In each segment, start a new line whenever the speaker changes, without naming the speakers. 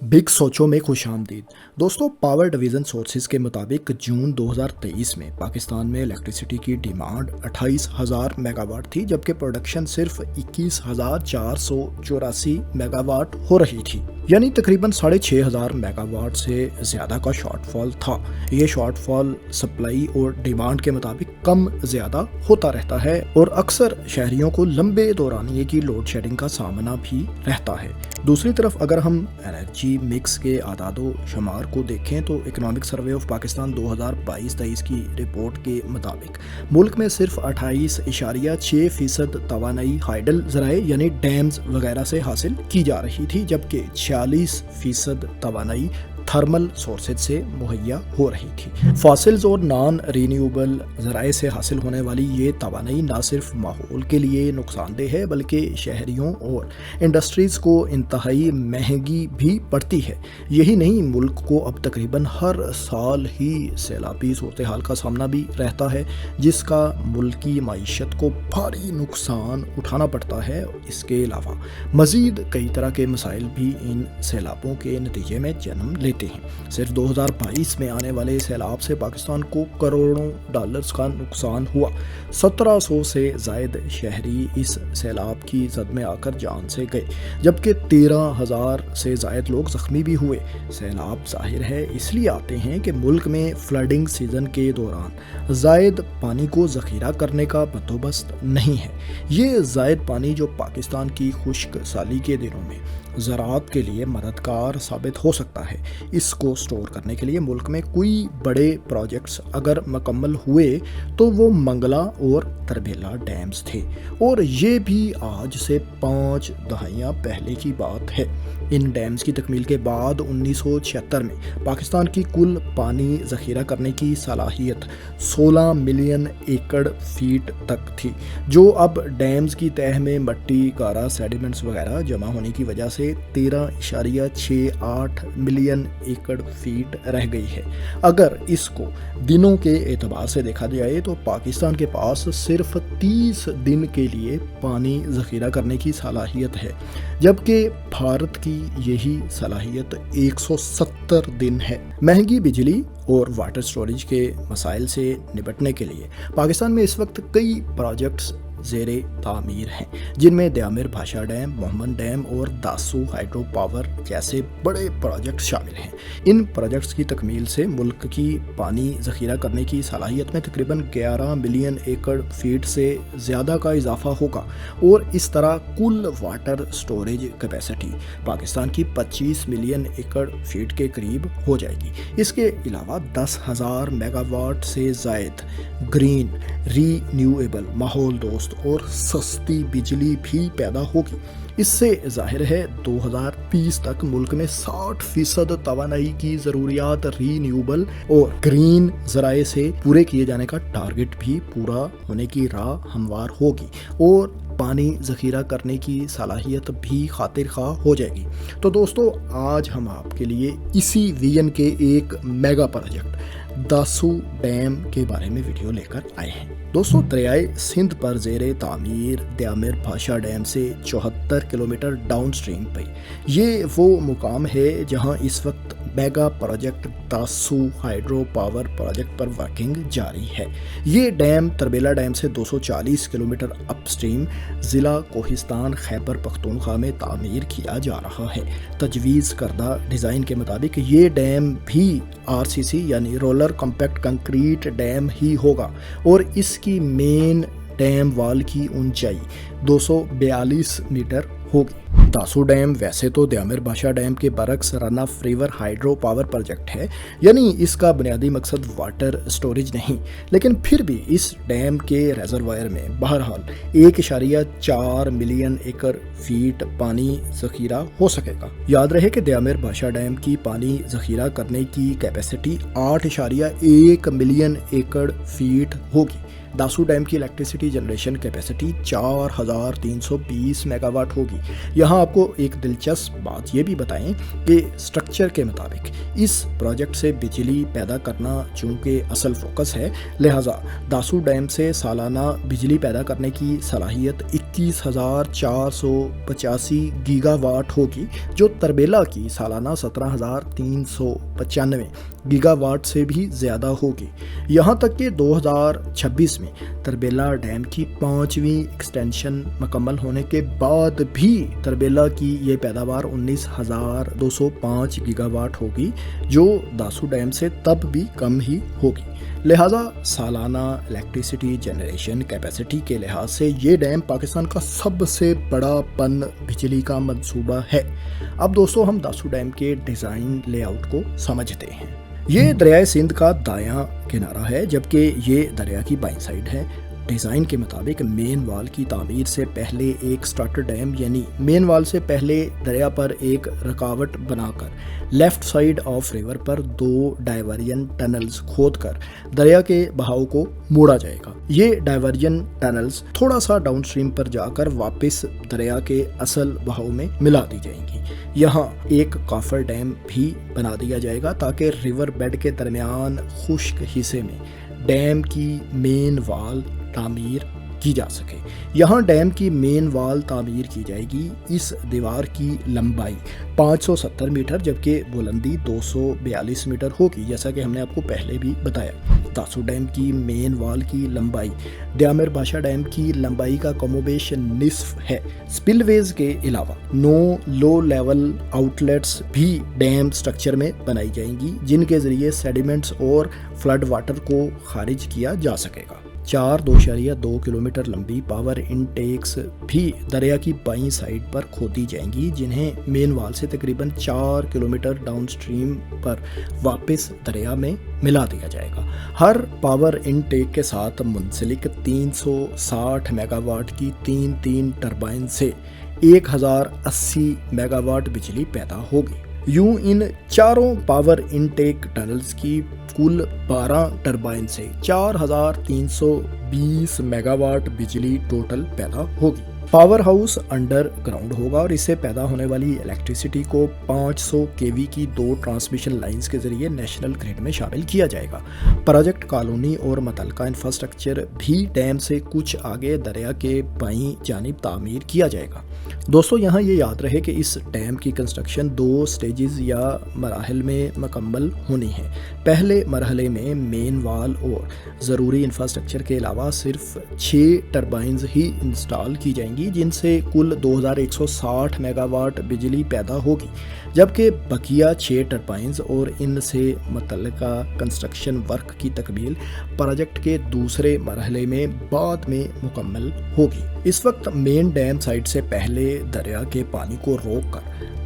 Big सोचो में खुश आमदीद। दोस्तों, पावर डिवीज़न सोर्सेज के मुताबिक जून 2023 में पाकिस्तान में इलेक्ट्रिसिटी की डिमांड 28,000 मेगावाट थी, जबकि प्रोडक्शन सिर्फ 21,484 मेगावाट हो रही थी, यानी तकरीबन 6,500 मेगावाट से ज़्यादा का शॉर्टफॉल था। ये शॉर्टफॉल सप्लाई और डिमांड के मुताबिक कम ज़्यादा होता रहता है और अक्सर शहरियों को लंबे दौरानिये की लोड शेडिंग का सामना भी रहता है। दूसरी तरफ अगर हम एनर्जी मिक्स के आदादो शुमार को देखें तो इकोनॉमिक सर्वे ऑफ पाकिस्तान 2022-23 की रिपोर्ट के मुताबिक मुल्क में सिर्फ 28.6% तवानाई हाइडल ज़राए यानी डैम्स वगैरह से हासिल की जा रही थी, जबकि 46% तवानाई थर्मल सोर्सेज से मुहैया हो रही थी। फॉसिल्स और नॉन रीन्यूएबल ज़राए से हासिल होने वाली ये तवानाई न सिर्फ माहौल के लिए नुकसानदेह है बल्कि शहरियों और इंडस्ट्रीज़ को इंतहाई महंगी भी पड़ती है। यही नहीं, मुल्क को अब तकरीबन हर साल ही सैलाबी सूरत हाल का सामना भी रहता है, जिसका मुल्क की मईशत को भारी नुकसान उठाना पड़ता है। इसके अलावा मज़ीद कई तरह के मसाइल भी इन सैलाबों के नतीजे में जन्म लेते हैं। सिर्फ 2022 में आने वाले सैलाब से पाकिस्तान को करोड़ों डॉलर्स का नुकसान हुआ। 1700 से जायद शहरी इस सैलाब की जद में आकर जान से गए, जबकि 13,000 से जायद लोग जख्मी भी हुए। सैलाब जाहिर है इसलिए आते हैं कि मुल्क में फ्लडिंग सीजन के दौरान जायद पानी को ज़ख़ीरा करने का बंदोबस्त नहीं है। ये जायद पानी जो पाकिस्तान की खुश्क साली के दिनों में ज़राअत के लिए मददगार साबित हो सकता है, इसको स्टोर करने के लिए मुल्क में कोई बड़े प्रोजेक्ट्स अगर मुकम्मल हुए तो वो मंगला और तरबेला डैम्स थे, और ये भी आज से 5 दहाइयाँ पहले की बात है। इन डैम्स की तकमील के बाद 1976 में पाकिस्तान की कुल पानी ज़ख़ीरा करने की सलाहियत 16 मिलियन एकड़ फीट तक थी, जो अब डैम्स की तह में मट्टी, गारा, सेडिमेंट्स वगैरह जमा होने की वजह से 13.68 मिलियन एकड़ फीट रह गई है। अगर इसको दिनों के एतबार से देखा जाए तो पाकिस्तान के पास सिर्फ 30 दिन के लिए पानी ज़ख़ीरा करने की सलाहियत है, जबकि भारत की यही सलाहियत 170 दिन है। महंगी बिजली और वाटर स्टोरेज के मसाइल से निपटने के लिए पाकिस्तान में इस वक्त कई प्रोजेक्ट्स ज़ेरे तामीर हैं, जिनमें द्यामिर भाषा डैम, मोहम्मद डैम और दासू हाइड्रो पावर जैसे बड़े प्रोजेक्ट शामिल हैं। इन प्रोजेक्ट्स की तकमील से मुल्क की पानी ज़ख़ीरा करने की सलाहियत में तकरीबन 11 मिलियन एकड़ फीट से ज़्यादा का इजाफा होगा, और इस तरह कुल वाटर स्टोरेज कैपेसिटी पाकिस्तान की 25 मिलियन एकड़ फीट के करीब हो जाएगी। इसके अलावा 10,000 मेगावाट से ज़ायद ग्रीन, रीन्यूएबल, माहौल दोस्त और सस्ती बिजली भी पैदा होगी। इससे जाहिर है 2030 तक मुल्क में 60% तवानाई की ज़रूरियात रीन्यूएबल और ग्रीन ज़राए से पूरे किए जाने का टारगेट भी पूरा होने की राह हमवार होगी, और पानी ज़ख़ीरा करने की सलाहियत भी खातिर खा हो जाएगी। तो दोस्तों, आज हम आपके लिए इसी विजन के एक मेगा प्रोजेक्ट दासू डैम के बारे में वीडियो लेकर आए हैं। दोस्तों, दरियाए सिंध पर ज़ेरे तामीर द्यामिर भाषा डैम से 74 किलोमीटर डाउन स्ट्रीम पे ये वो मुकाम है जहां इस वक्त mega project Dasu hydro power project पर वर्किंग जारी है। ये डैम तरबेला डैम से 240 किलोमीटर अपस्ट्रीम ज़िला कोहिस्तान खैबर पख्तूनख्वा में तामीर किया जा रहा है। तजवीज़ करदा डिज़ाइन के मुताबिक ये डैम भी RCC यानी रोलर कॉम्पैक्ट कंक्रीट डैम ही होगा, और इसकी मेन डैम वाल की ऊंचाई 242 मीटर होगी। दासू डैम वैसे तो द्यामिर भाषा डैम के बरक्स run of river hydro power project है, यानी इसका बुनियादी मकसद वाटर स्टोरेज नहीं, लेकिन फिर भी इस डैम के रेजरवायर में बहरहाल 1.4 मिलियन एकड़ फीट पानी ज़ख़ीरा हो सकेगा। याद रहे कि द्यामिर भाषा डैम की पानी ज़ख़ीरा करने की कैपेसिटी 8.1 मिलियन एकड़ फीट होगी, दासू डैम की इलेक्ट्रिसिटी जनरेशन कैपेसिटी 4320 मेगावाट होगी। यहाँ आपको एक दिलचस्प बात ये भी बताएं कि स्ट्रक्चर के मुताबिक इस प्रोजेक्ट से बिजली पैदा करना चूँकि असल फोकस है, लिहाजा दासू डैम से सालाना बिजली पैदा करने की सलाहियत 21,485 गीगावाट होगी, जो तरबेला की सालाना 17,395 गीगावाट से भी ज़्यादा होगी। यहाँ तक कि 2026 में तरबेला डैम की 5वीं एक्सटेंशन मुकम्मल होने के बाद भी तरबेला की ये पैदावार 19,205 गीगावाट होगी, जो दासू डैम से तब भी कम ही होगी। लिहाजा सालाना इलेक्ट्रिसिटी जनरेशन कैपेसिटी के लिहाज से ये डैम पाकिस्तान का सबसे बड़ा पन बिजली का मंसूबा है। अब दोस्तों हम दासू डैम के डिज़ाइन लेआउट को समझते हैं। ये दरियाए सिंध का दायां किनारा है, जबकि ये दरिया की बाईं साइड है। डिज़ाइन के मुताबिक मेन वाल की तामीर से पहले एक स्टार्टर डैम यानी मेन वाल से पहले दरिया पर एक रुकावट बनाकर लेफ़्ट साइड ऑफ रिवर पर 2 डाइवर्जन टनल्स खोदकर दरिया के बहाव को मोड़ा जाएगा। ये डाइवर्जन टनल्स थोड़ा सा डाउनस्ट्रीम पर जाकर वापस दरिया के असल बहाव में मिला दी जाएंगी। यहाँ एक काफर डैम भी बना दिया जाएगा ताकि रिवर बेड के दरमियान खुश्क हिस्से में डैम की मेन वाल तामीर की जा सके। यहाँ डैम की मेन वाल तामीर की जाएगी। इस दीवार की लंबाई 570 मीटर जबकि बुलंदी 242 मीटर होगी, जैसा कि हमने आपको पहले भी बताया। दासू डैम की मेन वाल की लंबाई ड्यामिर बादशाह डैम की लंबाई का कमोबेश निस्फ है। स्पिलवेज के अलावा 9 लो लेवल आउटलेट्स भी डैम स्ट्रक्चर में बनाई जाएंगी, जिनके जरिए सेडिमेंट्स और फ्लड वाटर को खारिज किया जा सकेगा। 4.2 किलोमीटर लंबी पावर इनटेक्स भी दरिया की बाईं साइड पर खोदी जाएंगी, जिन्हें मेन वाल से तकरीबन 4 किलोमीटर डाउनस्ट्रीम पर वापस दरिया में मिला दिया जाएगा। हर पावर इनटेक के साथ मुंसलिक 360 मेगावाट की 3 टरबाइन से 1080 मेगावाट बिजली पैदा होगी। यूं इन चारों पावर इनटेक टनल्स की कुल 12 टरबाइन से 4,320 मेगावाट बिजली टोटल पैदा होगी। पावर हाउस अंडर ग्राउंड होगा और इससे पैदा होने वाली इलेक्ट्रिसिटी को 500 केवी की 2 ट्रांसमिशन लाइंस के जरिए नेशनल ग्रिड में शामिल किया जाएगा। प्रोजेक्ट कॉलोनी और मुतल्लिका इंफ्रास्ट्रक्चर भी डैम से कुछ आगे दरिया के बाईं जानिब तामीर किया जाएगा। दोस्तों यहाँ ये याद रहे कि इस डैम की कंस्ट्रक्शन 2 स्टेजेस या मराहल में मुकम्मल होनी है। पहले मरहले में मेन वाल और ज़रूरी इंफ्रास्ट्रक्चर के अलावा सिर्फ 6 टरबाइंस ही इंस्टॉल की जाएंगी, जिनसे कुल 2160 मेगावाट बिजली पैदा होगी, जबकि बकिया 6 टरबाइंस और इनसे मुतल्लिका कंस्ट्रक्शन वर्क की तकमील प्रोजेक्ट के दूसरे मरहले में बाद में मुकम्मल होगी। इस वक्त मेन डैम साइड से पहले दरिया के पानी को रोककर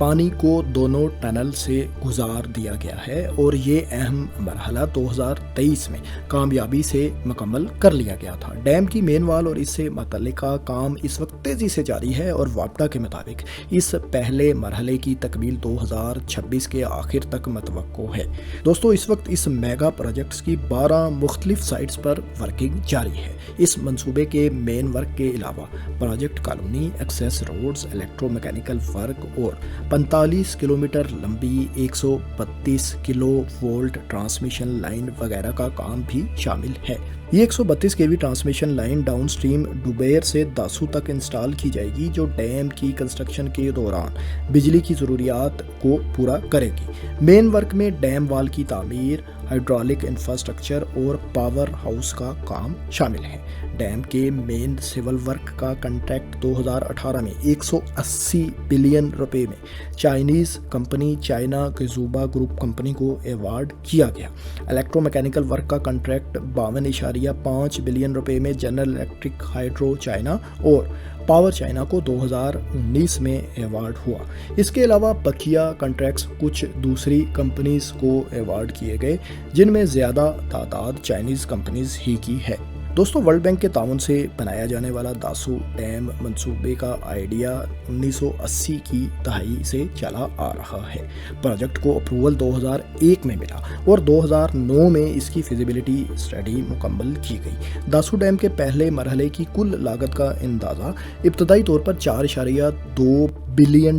पानी को दोनों टनल से गुजार दिया गया है और ये अहम मरहला 2023 में कामयाबी से मुकम्मल कर लिया गया था। डैम की मेन वाल और इससे मुतल्लिका काम इस वक्त तेज़ी से जारी है और वापडा के मुताबिक इस पहले मरहले की तकमील 2026 के आखिर तक मतवक्को है। दोस्तों इस वक्त इस मेगा प्रोजेक्ट्स की 12 मुख्तलिफ साइट्स पर वर्किंग जारी है। इस मंसूबे के मेन वर्क के अलावा project colony, access roads, electromechanical work और 45 किलोमीटर लंबी 132 किलो वोल्ट ट्रांसमिशन लाइन वगैरह का काम भी शामिल है। ये 132 केवी ट्रांसमिशन लाइन डाउनस्ट्रीम डुबेर से दासू तक इंस्टॉल की जाएगी, जो डैम की कंस्ट्रक्शन के दौरान बिजली की ज़रूरियात को पूरा करेगी। मेन वर्क में डैम वाल की तामीर, हाइड्रोलिक इंफ्रास्ट्रक्चर और पावर हाउस का काम शामिल है। डैम के मेन सिविल वर्क का कॉन्ट्रैक्ट 2018 में 180 बिलियन रुपए में Chinese company China Gezhouba group company को अवार्ड किया गया। इलेक्ट्रोमैकेनिकल वर्क का कॉन्ट्रैक्ट 52.5 बिलियन रुपए में जनरल इलेक्ट्रिक हाइड्रो चाइना और पावर चाइना को 2019 में अवार्ड हुआ। इसके अलावा बकिया कॉन्ट्रैक्ट्स कुछ दूसरी कंपनीज को अवार्ड किए गए, जिनमें ज़्यादा तादाद चाइनीज़ कंपनीज ही की है। दोस्तों वर्ल्ड बैंक के ताउन से बनाया जाने वाला दासू डैम मंसूबे का आइडिया 1980 की दहाई से चला आ रहा है। प्रोजेक्ट को अप्रूवल 2001 में मिला और 2009 में इसकी फिजिबिलिटी स्टडी मुकम्मल की गई। दासू डैम के पहले मरहले की कुल लागत का अंदाज़ा इब्तदाई तौर पर $4.2 बिलियन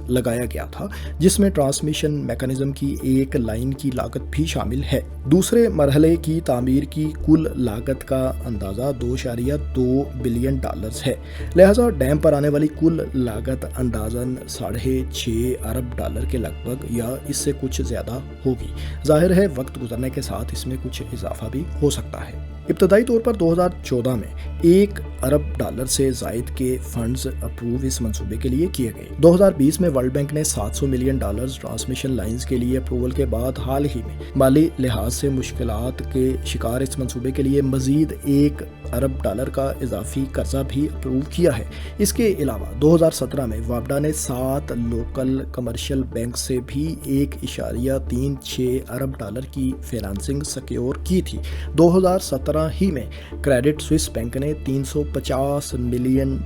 लगाया गया था, जिसमें ट्रांसमिशन मैकेनिज्म की एक लाइन की लागत भी शामिल है। दूसरे मरहले की तामीर की कुल लागत का अंदाज़ा $2.2 बिलियन है। लिहाजा डैम पर आने वाली कुल लागत अंदाज़न $6.5 अरब के लगभग या इससे कुछ ज़्यादा होगी। जाहिर है वक्त गुजरने के साथ इसमें कुछ इजाफा भी हो सकता है। इब्तदाई तौर पर 2014 में $1 अरब से ज़ायद के फंड्स अप्रूव इस मंसूबे के लिए किए गए। 2020 में वर्ल्ड बैंक ने $700 मिलियन ट्रांसमिशन लाइंस के लिए अप्रूवल के बाद हाल ही में माली लिहाज से मुश्किलात के शिकार इस मंसूबे के लिए मजीद $1 अरब का इजाफी कर्जा भी अप्रूव किया है। इसके अलावा 2017 में वापडा ने 7 लोकल कमर्शियल बैंक से भी $1.36 अरब की फाइनेंसिंग सिक्योर की थी। 2017 ही में क्रेडिट स्विस बैंक ने $350 मिलियन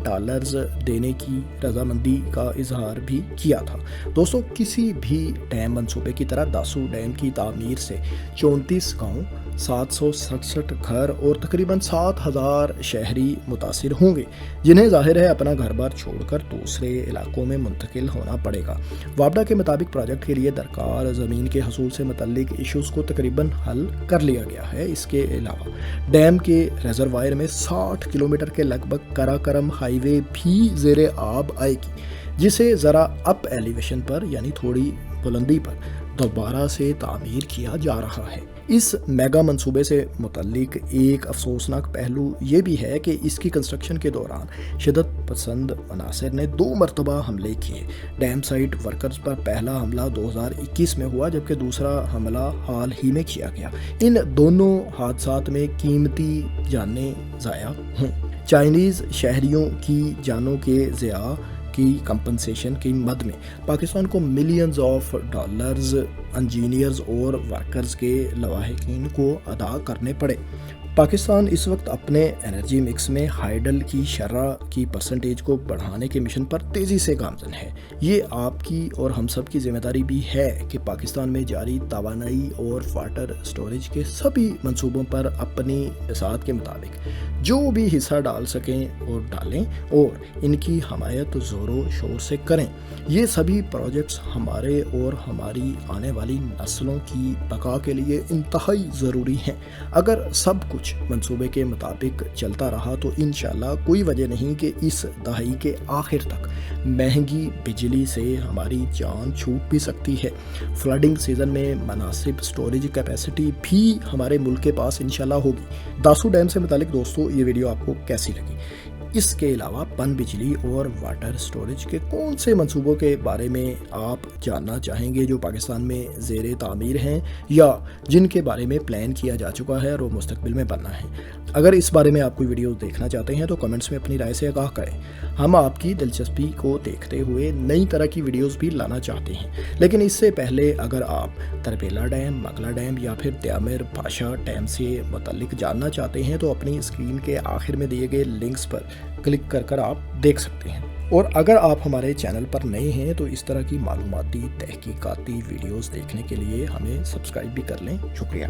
देने की रजामंदी का इजहार भी किया था। दोस्तों किसी भी डैम मंसूबे की तरह दासू डैम की तामीर से 34 गाँव, 767 घर और तकरीबन 7,000 शहरी मुतासिर होंगे, जिन्हें जाहिर है अपना घर बार छोड़कर दूसरे इलाकों में मुंतकिल होना पड़ेगा। वापडा के मुताबिक प्रोजेक्ट के लिए दरकार ज़मीन के हसूल से मुतल्लिक इश्यूज़ को तकरीबन हल कर लिया गया है। इसके अलावा डैम के रिजर्वायर में 60 किलोमीटर के लगभग कराकरम हाईवे भी ज़ेरे आब आएगी, जिसे ज़रा अप एलिवेशन पर यानी थोड़ी बुलंदी पर दोबारा से तामीर किया जा रहा है। इस मेगा मंसूबे से मुतल्लिक एक अफसोसनाक पहलू ये भी है कि इसकी कंस्ट्रक्शन के दौरान शिदत पसंद अनासर ने 2 मरतबा हमले किए। डैम साइट वर्कर्स पर पहला हमला 2021 में हुआ, जबकि दूसरा हमला हाल ही में किया गया। इन दोनों हादसात में कीमती जानें ज़ाया हुई। चाइनीज़ शहरियों की जानों के ज़िया की कंपनसेशन की मद में पाकिस्तान को मिलियंस ऑफ डॉलर्स इंजीनियर्स और वर्कर्स के लवाहिकीन को अदा करने पड़े। पाकिस्तान इस वक्त अपने एनर्जी मिक्स में हाइडल की शरह की परसेंटेज को बढ़ाने के मिशन पर तेज़ी से गामज़न है। ये आपकी और हम सब की जिम्मेदारी भी है कि पाकिस्तान में जारी तवानाई और वाटर स्टोरेज के सभी मंसूबों पर अपनी इसात के मुताबिक जो भी हिस्सा डाल सकें और डालें और इनकी हमायत ज़ोरों शोर से करें। ये सभी प्रोजेक्ट्स हमारे और हमारी आने वाली नस्लों की बका के लिए इंतहाई ज़रूरी हैं। अगर सब कुछ मंसूबे के मुताबिक चलता रहा तो इंशाल्लाह कोई वजह नहीं कि इस दहाई के आखिर तक महंगी बिजली से हमारी जान छूट भी सकती है। फ्लडिंग सीज़न में मुनासिब स्टोरेज कैपेसिटी भी हमारे मुल्क के पास इंशाल्लाह होगी। दासू डैम से मुतालिक दोस्तों ये वीडियो आपको कैसी लगी? इसके अलावा पन बिजली और वाटर स्टोरेज के कौन से मंसूबों के बारे में आप जानना चाहेंगे जो पाकिस्तान में ज़ेरे तामीर हैं या जिनके बारे में प्लान किया जा चुका है और वो मुस्तकबिल में बनना है? अगर इस बारे में आप कोई वीडियो देखना चाहते हैं तो कमेंट्स में अपनी राय से आगाह करें। हम आपकी दिलचस्पी को देखते हुए नई तरह की वीडियोस भी लाना चाहते हैं, लेकिन इससे पहले अगर आप तरबेला डैम, मगला डैम या फिर त्यामिर पाशा डैम से मुतल्लिक जानना चाहते हैं तो अपनी स्क्रीन के आखिर में दिए गए लिंक्स पर क्लिक कर आप देख सकते हैं। और अगर आप हमारे चैनल पर नए हैं तो इस तरह की मालूमाती तहकीकाती वीडियोस देखने के लिए हमें सब्सक्राइब भी कर लें। शुक्रिया।